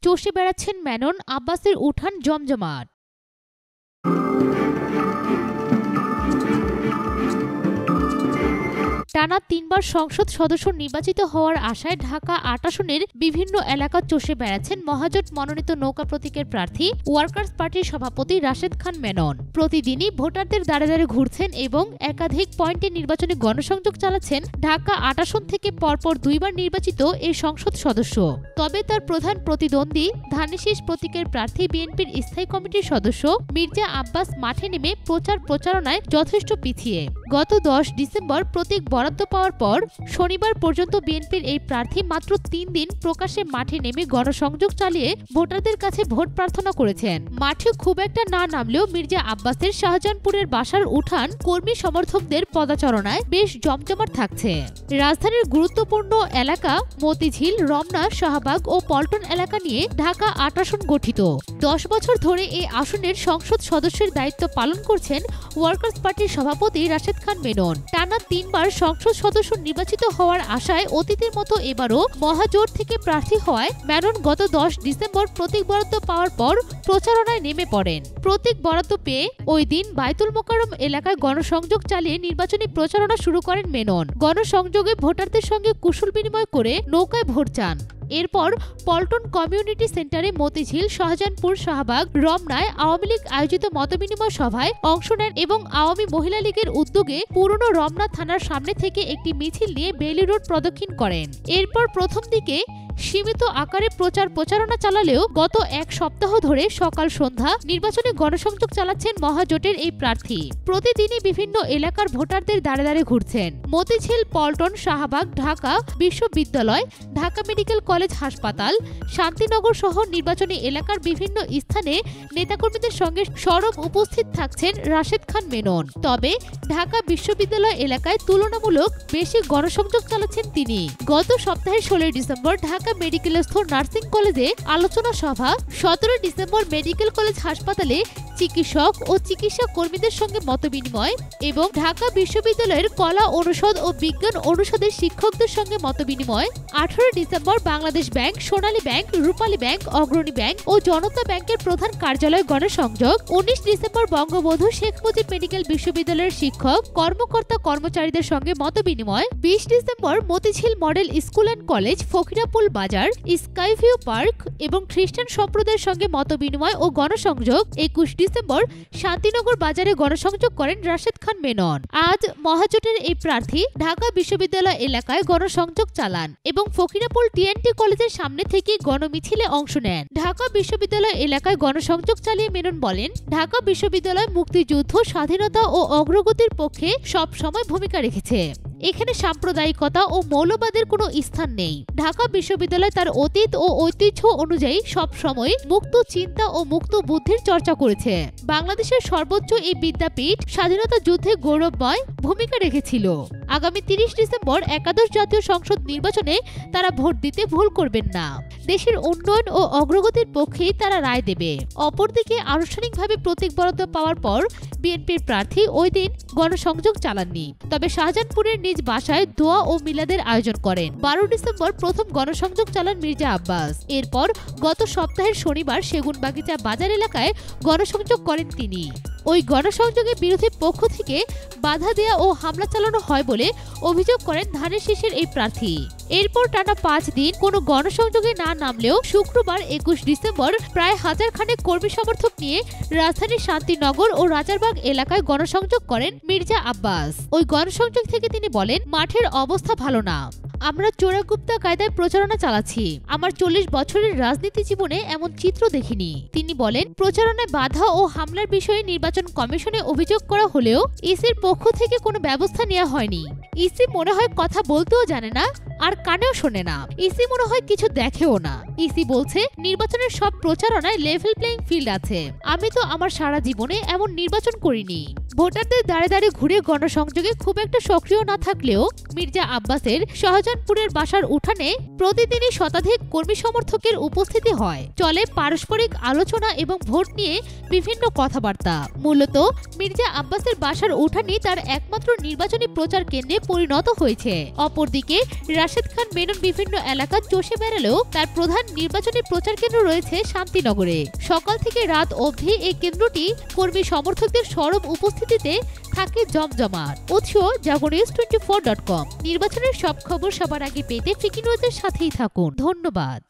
চষে বেড়াচ্ছেন মেনন, আব্বাসের উঠান জমজমাট। টানা ৩ বার সংসদ সদস্য নির্বাচিত হওয়ার আশায় ঢাকা ৮ আসনের বিভিন্ন এলাকা চষে বেড়াচ্ছেন মহাজোট মনোনীত নৌকা প্রতীকের প্রার্থী ওয়ার্কার্স পার্টির সভাপতি রাশেদ খান মেনন। প্রতিদিনই ভোটারদের দ্বারে দ্বারে ঘুরছেন এবং একাধিক পয়েন্টে নির্বাচনী গণসংযোগ চালাচ্ছেন ঢাকা ৮ আসন থেকে পরপর ২ বার নির্বাচিত এই সংসদ সদস্য। তবে তার প্রধান প্রতিদ্বন্দ্বী ধানের শীষ প্রতীকের প্রার্থী বিএনপির স্থায়ী কমিটির সদস্য মির্জা আব্বাস মাঠে নেমে প্রচারণায় যথেষ্ট পিছিয়ে। গত ১০ ডিসেম্বর প্রতীক বরাদ্দ পাওয়ার পর শনিবার পর্যন্ত বিএনপির এই প্রার্থী মাত্র ৩ দিন প্রকাশ্যে মাঠে নেমে গণসংযোগ চালিয়ে ভোটারদের কাছে ভোট প্রার্থনা করেছেন। মাঠে খুব একটা না নামলেও মির্জা আব্বাসের শাহজাহানপুরের বাসার উঠান কর্মী সমর্থকদের পদাচারণায় বেশ জমজমাট থাকছে। রাজধানীর গুরুত্বপূর্ণ এলাকা মতিঝিল, রমনা, শাহবাগ ও পল্টন এলাকা নিয়ে ঢাকা ৮ আসন গঠিত। ১০ বছর ধরে এই আসনের সংসদ সদস্যের দায়িত্ব পালন করছেন ওয়ার্কার্স পার্টির সভাপতি রাশেদ খান মেনন। টানা ৩ বার সংসদ সদস্য নির্বাচিত হওয়ার আশায় অতীতের মতো এবারও মহাজোট থেকে প্রার্থী হওয়ায় মেনন গত ১০ ডিসেম্বর প্রতীক বরাদ্দ পাওয়ার পর প্রচারণায় নেমে পড়েন। প্রতীক বরাদ্দ পেয়ে ওই দিন বায়তুল মোকাররম এলাকায় গণসংযোগ চালিয়ে নির্বাচনী প্রচারণা শুরু করেন মেনন। গণসংযোগে ভোটারদের সঙ্গে কুশল বিনিময় করে নৌকায় ভোট চান। এরপর পল্টন কমিউনিটি সেন্টারে মতিঝিল, শাহজাহানপুর, শাহবাগ, রমনায় আওয়ামী লীগ আয়োজিত মতবিনিময় সভায় অংশ নেন এবং আওয়ামী মহিলা লীগের উদ্যোগে পুরনো রমনা থানার সামনে থেকে একটি মিছিল নিয়ে বেইলি রোড প্রদক্ষিণ করেন। এরপর প্রথম দিকে সীমিত আকারে প্রচারণা চালালেও গত ১ সপ্তাহ ধরে সকাল সন্ধ্যা নির্বাচনী গণসংযোগ চালাচ্ছেন মহাজোটের এই প্রার্থী। প্রতিদিনই বিভিন্ন এলাকার ভোটারদের দ্বারে দ্বারে ঘুরছেন। মতিঝিল, পল্টন, শাহবাগ, ঢাকা বিশ্ববিদ্যালয়, ঢাকা মেডিকেল কলেজ হাসপাতাল, শান্তিনগর সহ নির্বাচনী এলাকার বিভিন্ন স্থানে নেতাকর্মীদের সঙ্গে সরব উপস্থিত থাকছেন রাশেদ খান মেনন। তবে ঢাকা বিশ্ববিদ্যালয় এলাকায় তুলনামূলক বেশি গণসংযোগ চালাচ্ছেন তিনি। গত সপ্তাহে ১৬ ডিসেম্বর ঢাকা মেডিকেলস্থ নার্সিং কলেজে আলোচনা সভা, ১৭ ডিসেম্বর মেডিকেল কলেজ হাসপাতালে চিকিৎসক ও চিকিৎসা কর্মীদের সঙ্গে মতবিনিময় এবং ঢাকা বিশ্ববিদ্যালয়ের কলা অনুষদ ও বিজ্ঞান অনুষদের শিক্ষকদের সঙ্গে মতবিনিময়, ১৮ December Bangladesh bank, Sonali bank, Rupali bank, Agrani bank ও জনতা ব্যাংকের প্রধান কার্যালয় গণসংযোগ, ১৯ ডিসেম্বর বঙ্গবন্ধু শেখ মুজিব মেডিকেল বিশ্ববিদ্যালয়ের শিক্ষক, কর্মকর্তা কর্মচারীদের সঙ্গে মতবিনিময়, ২০ December Motijheel model school and college, Fakirapool Bazar, skyview park এবং খ্রিস্টান সম্প্রদায়ের সঙ্গে মতবিনিময় ও গণসংযোগ, ২১ ডিসেম্বর শান্তিনগর বাজারে গণসংযোগ করেন রাশেদ খান মেনন। আজ মহাজোটের এই প্রার্থী ঢাকা বিশ্ববিদ্যালয় এলাকায় গণসংযোগ চালান এবং ফকিরাপুল টিএনটি কলেজের সামনে থেকে গণমিছিলে অংশ নেন। ঢাকা বিশ্ববিদ্যালয় এলাকায় গণসংযোগ চালিয়ে মেনন বলেন, ঢাকা বিশ্ববিদ্যালয় মুক্তিযুদ্ধ, স্বাধীনতা ও অগ্রগতির পক্ষে সব সময় ভূমিকা রেখেছে। এখানে সাম্প্রদায়িকতা ও মৌলবাদের কোনো স্থান নেই। ঢাকা বিশ্ববিদ্যালয় তার অতীত ও ঐতিহ্য অনুযায়ী সব সময় মুক্ত চিন্তা ও মুক্ত বুদ্ধির চর্চা করেছে। বাংলাদেশের সর্বোচ্চ এই বিদ্যাপীঠ স্বাধীনতা যুদ্ধে গৌরবময় ভূমিকা রেখেছিল। আগামী ৩০ ডিসেম্বর একাদশ জাতীয় সংসদ নির্বাচনে তারা ভোট দিতে ভুল করবেন না। দেশের উন্নয়ন ও অগ্রগতির পক্ষেই তারা রায় দেবে। অপরদিকে আনুষ্ঠানিকভাবে প্রতীক বরাদ্দ পাওয়ার পর বিএনপির প্রার্থী ওই দিন গণসংযোগ চালাননি, তবে শাহজাহানপুরের নিজ বাসায় দোয়া ও মিলাদের আয়োজন করেন। ১২ ডিসেম্বর প্রথম গণসংযোগ চালান মির্জা আব্বাস। এরপর গত সপ্তাহের শনিবার সেগুনবাগিচা বাজার এলাকায় গণসংযোগ করেন তিনি। ওই গণসংযোগে বিরোধী পক্ষ থেকে বাধা দেয়া ও হামলা চালানো হয় বলে অভিযোগ করেন ধানের শীষের এই প্রার্থী। এরপর টানা ৫ দিন কোনো গণসংযোগে না নামলেও শুক্রবার ২১ ডিসেম্বর প্রায় ১০০০ খানেক কর্মী সমর্থক নিয়ে রাজধানীর শান্তিনগর ও রাজারবাগ এলাকায় গণসংযোগ করেন মির্জা আব্বাস। ওই গণসংযোগ থেকে তিনি বলেন, মাঠের অবস্থা ভালো না, আমরা চোরাগুপ্তা কায়দায় প্রচারণা চালাচ্ছি। আমার ৪০ বছরের রাজনীতি জীবনে এমন চিত্র দেখিনি। তিনি বলেন, প্রচারণায় বাধা ও হামলার বিষয়ে নির্বাচন কমিশনে অভিযোগ করা হলেও ইসির পক্ষ থেকে কোনো ব্যবস্থা নেওয়া হয়নি। ইসি মনে হয় কথা বলতেও জানে না আর কানেও শোনে না। ইসি মনে হয় কিছু দেখেও না। ইসি বলছে নির্বাচনের সব প্রচারণায় লেভেল প্লেইং ফিল্ড আছে। আমি তো আমার সারা জীবনে এমন নির্বাচন করিনি। ভোটারদের দাঁড়ে দাঁড়ে ঘুরে গণসংযোগে খুব একটা সক্রিয় না থাকলেও মির্জা আব্বাসের শাহজাহানপুরের বাসার উঠানে প্রতিদিনই শতাধিক কর্মী সমর্থকের উপস্থিতি হয়। চলে পারস্পরিক আলোচনা এবং ভোট নিয়ে বিভিন্ন কথাবার্তা। মূলত মির্জা আব্বাসের বাসার উঠানই তার একমাত্র নির্বাচনী প্রচার কেন্দ্রে পরিণত হয়েছে। অপরদিকে রাশেদ খান মেনন বিভিন্ন এলাকা চষে বেড়ালেও তার প্রধান নির্বাচনী প্রচার কেন্দ্র রয়েছে শান্তিনগরে। সকাল থেকে রাত অবধি এই কেন্দ্রটি কর্মী সমর্থকদের সরব উপস্থিতিতে থাকে জমজমাট। উৎস jagonews24.com। নির্বাচনের সব খবর সবার আগে পেতে ফিকি নিউজের সাথেই থাকুন। ধন্যবাদ।